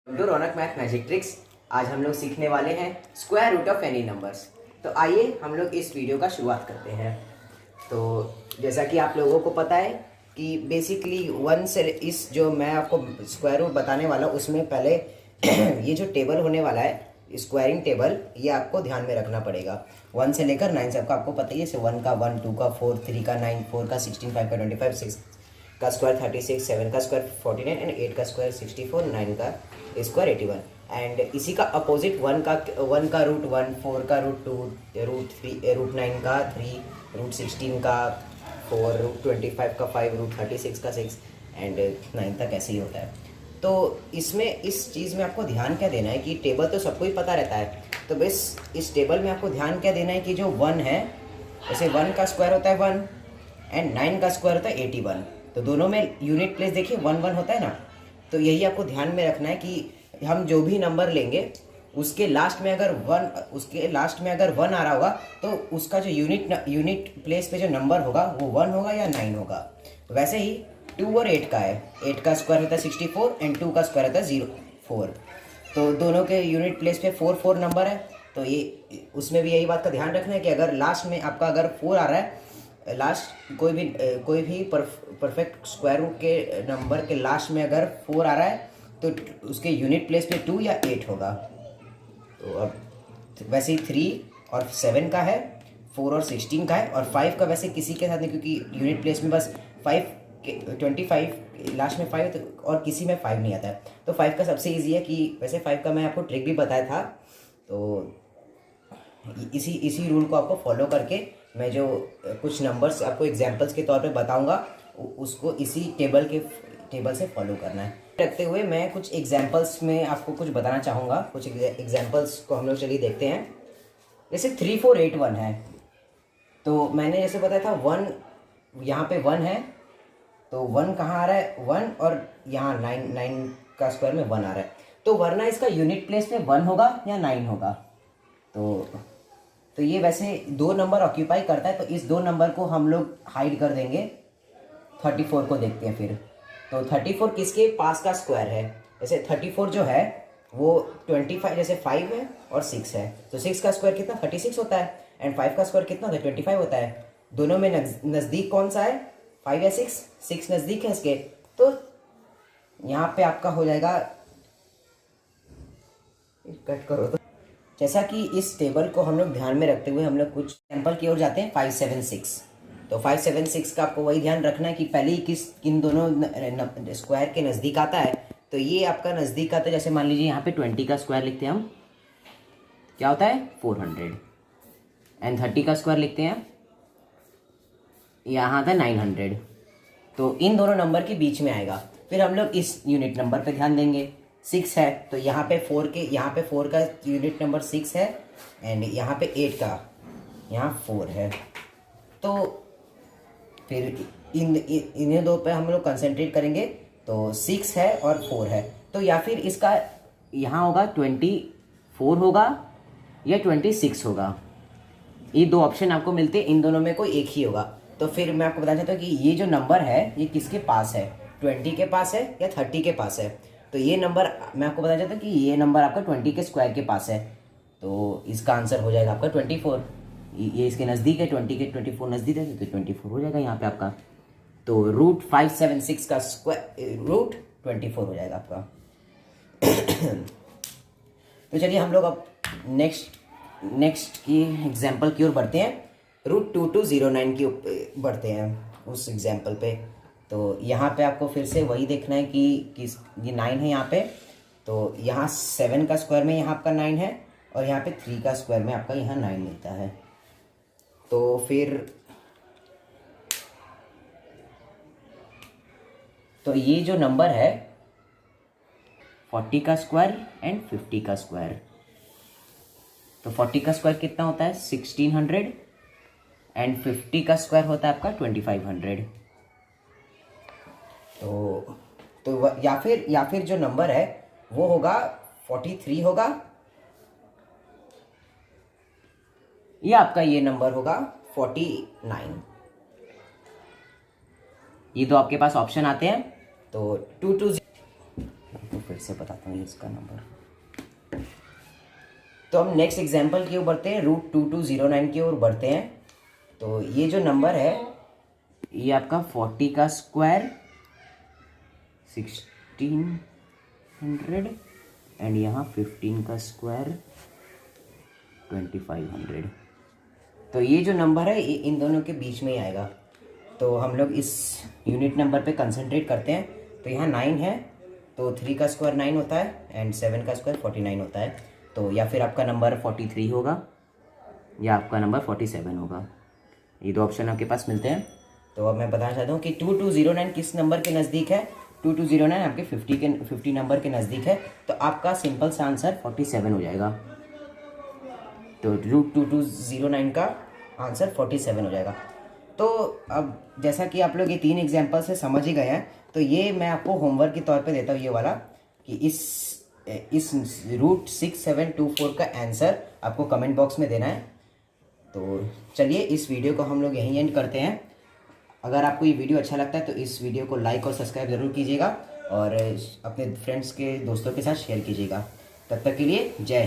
To Raunak math magic tricks. आज हम लोग सीखने वाले हैं square root of any numbers. तो आइए हम लोग इस वीडियो का शुरुआत करते हैं। तो जैसा कि आप लोगों को पता है कि बेसिकली वन से इस जो मैं आपको स्क्वायर रूट बताने वाला उसमें पहले ये जो टेबल होने वाला है स्क्वायरिंग टेबल, ये आपको ध्यान में रखना पड़ेगा। 1 से लेकर 9 तक आपको पता ही है। 1 का 1, 2 का 4, 3 का 9, 4 का 16, 5 का 25, 6 का स्क्वायर 36, 7 का स्क्वायर 49 एंड 8 का स्क्वायर 64, 9 का स्क्वायर 81। एंड इसी का अपोजिट 1 का रूट 1, 4 का रूट 2, रूट 3, रूट 9 का 3, रूट 16 का 4, रूट 25 का 5, रूट 36 का 6 एंड 9 तक ऐसे ही होता है। तो इसमें इस चीज़ में आपको ध्यान क्या देना है कि टेबल तो सबको ही पता रहता है, तो बस इस टेबल में आपको ध्यान क्या देना है कि जो 1 है, जैसे 1 का स्क्वायर होता है 1 एंड 9 का स्क्वायर होता है 81। तो दोनों में यूनिट प्लेस देखिए 1 1 होता है ना। तो यही आपको ध्यान में रखना है कि हम जो भी नंबर लेंगे उसके लास्ट में अगर 1 आ रहा होगा तो उसका जो यूनिट प्लेस पे जो नंबर होगा वो 1 होगा या 9 होगा। वैसे ही 2 और 8 का है। 8 का स्क्वायर होता है 64 एंड 2 का स्क्वायर होता है 4। तो दोनों के यूनिट प्लेस पे 4 4 नंबर है। तो ये उसमें भी यही बात का ध्यान रखना है कि अगर लास्ट में आपका अगर 4 आ रहा है, लास्ट कोई भी परफेक्ट स्क्वायर रूट के नंबर के लास्ट में अगर 4 आ रहा है तो उसके यूनिट प्लेस पे 2 या 8 होगा। तो अब वैसे ही 3 और 7 का है, 4 और 16 का है, और 5 का वैसे किसी के साथ नहीं, क्योंकि यूनिट प्लेस में बस 5 25 लास्ट में 5 और किसी में 5 नहीं आता है। तो 5 का सबसे ईजी है कि वैसे 5 का मैं आपको ट्रिक भी बताया था। तो इसी रूल को आपको फॉलो करके मैं जो कुछ नंबर्स आपको एग्जांपल्स के तौर पे बताऊंगा उसको इसी टेबल से फॉलो करना है। रखते हुए मैं कुछ एग्जांपल्स में आपको कुछ बताना चाहूँगा। कुछ एग्जांपल्स को हम लोग चलिए देखते हैं। जैसे 3 4 8 1 है, तो मैंने जैसे बताया था 1 यहाँ पे 1 है, तो 1 कहाँ आ रहा है 1, और यहाँ 9 का स्क्वायर में 1 आ रहा है। तो वरना इसका यूनिट प्लेस में 1 होगा या 9 होगा। तो ये वैसे 2 नंबर ऑक्यूपाई करता है, तो इस 2 नंबर को हम लोग हाइड कर देंगे। 34 को देखते हैं फिर। तो 34 किसके पास का स्क्वायर है? जैसे 34 जो है वो 25, जैसे 5 है और 6 है, तो 6 का स्क्वायर कितना 36 होता है एंड 5 का स्क्वायर कितना होता है 25 होता है। दोनों में नज़दीक कौन सा है, 5 या 6? 6 नज़दीक है इसके। तो यहाँ पे आपका हो जाएगा, कट करो। तो जैसा कि इस टेबल को हम लोग ध्यान में रखते हुए हम लोग कुछ सैंपल की ओर जाते हैं। 5 7 6। तो 5 7 6 का आपको वही ध्यान रखना है कि पहले ही किन दोनों स्क्वायर के नज़दीक आता है। तो ये आपका नज़दीक आता है। जैसे मान लीजिए यहाँ पे 20 का स्क्वायर लिखते हैं हम, क्या होता है 400, एंड 30 का स्क्वायर लिखते हैं, यहाँ आता है 900। तो इन दोनों नंबर के बीच में आएगा। फिर हम लोग इस यूनिट नंबर पे ध्यान देंगे। 6 है, तो यहाँ पे 4 का यूनिट नंबर 6 है एंड यहाँ पे 8 का यहाँ 4 है। तो फिर इन्हें दो पे हम लोग कंसंट्रेट करेंगे। तो 6 है और 4 है, तो या फिर इसका यहाँ होगा 24 होगा या 26 होगा। ये 2 ऑप्शन आपको मिलते हैं, इन दोनों में कोई एक ही होगा। तो फिर मैं आपको बताना चाहता हूँ कि ये जो नंबर है ये किसके पास है, 20 के पास है या 30 के पास है। तो ये नंबर मैं आपको बताना चाहता हूँ कि ये नंबर आपका 20 के स्क्वायर के पास है। तो इसका आंसर हो जाएगा आपका 24। ये इसके नज़दीक है, 20 के 24 नज़दीक है, तो 24 हो जाएगा यहाँ पे आपका। तो रूट 576 का स्क्वायर रूट 24 हो जाएगा आपका। तो चलिए हम लोग अब नेक्स्ट की एग्जाम्पल की ओर बढ़ते हैं। रूट 2209 की बढ़ते हैं उस एग्जाम्पल पे। तो यहाँ पे आपको फिर से वही देखना है कि ये 9 है यहाँ पे। तो यहाँ 7 का स्क्वायर में यहाँ आपका 9 है, और यहाँ पे 3 का स्क्वायर में आपका यहाँ 9 मिलता है। तो फिर तो ये जो नंबर है 40 का स्क्वायर एंड 50 का स्क्वायर। तो 40 का स्क्वायर कितना होता है 1600 एंड 50 का स्क्वायर होता है आपका 2500। तो या फिर जो नंबर है वो होगा 43 होगा, या आपका ये नंबर होगा 49। ये दो आपके पास ऑप्शन आते हैं। तो 2 2 फिर से बताता हूँ इसका नंबर। तो हम नेक्स्ट एग्जाम्पल की ओर बढ़ते हैं, √2209 की ओर बढ़ते हैं। तो ये जो नंबर है ये आपका 40 का स्क्वायर 1600 एंड यहाँ 15 का स्क्वायर 2500। तो ये जो नंबर है ये इन दोनों के बीच में ही आएगा। तो हम लोग इस यूनिट नंबर पे कंसंट्रेट करते हैं। तो यहाँ 9 है, तो 3 का स्क्वायर 9 होता है एंड 7 का स्क्वायर 49 होता है। तो या फिर आपका नंबर 43 होगा या आपका नंबर 47 होगा। ये दो ऑप्शन आपके पास मिलते हैं। तो अब मैं बताना चाहता हूँ कि 2209 किस नंबर के नज़दीक है। 2209 आपके 50 नंबर के नज़दीक है। तो आपका सिंपल सा आंसर 47 हो जाएगा। तो √2209 का आंसर 47 हो जाएगा। तो अब जैसा कि आप लोग ये 3 एग्जाम्पल से समझ ही गए हैं, तो ये मैं आपको होमवर्क के तौर पे देता हूँ ये वाला, कि इस √6724 का आंसर आपको कमेंट बॉक्स में देना है। तो चलिए इस वीडियो को हम लोग यहीं एंड करते हैं। अगर आपको ये वीडियो अच्छा लगता है तो इस वीडियो को लाइक और सब्सक्राइब ज़रूर कीजिएगा और अपने फ्रेंड्स के दोस्तों के साथ शेयर कीजिएगा। तब तक के लिए जय हिंद।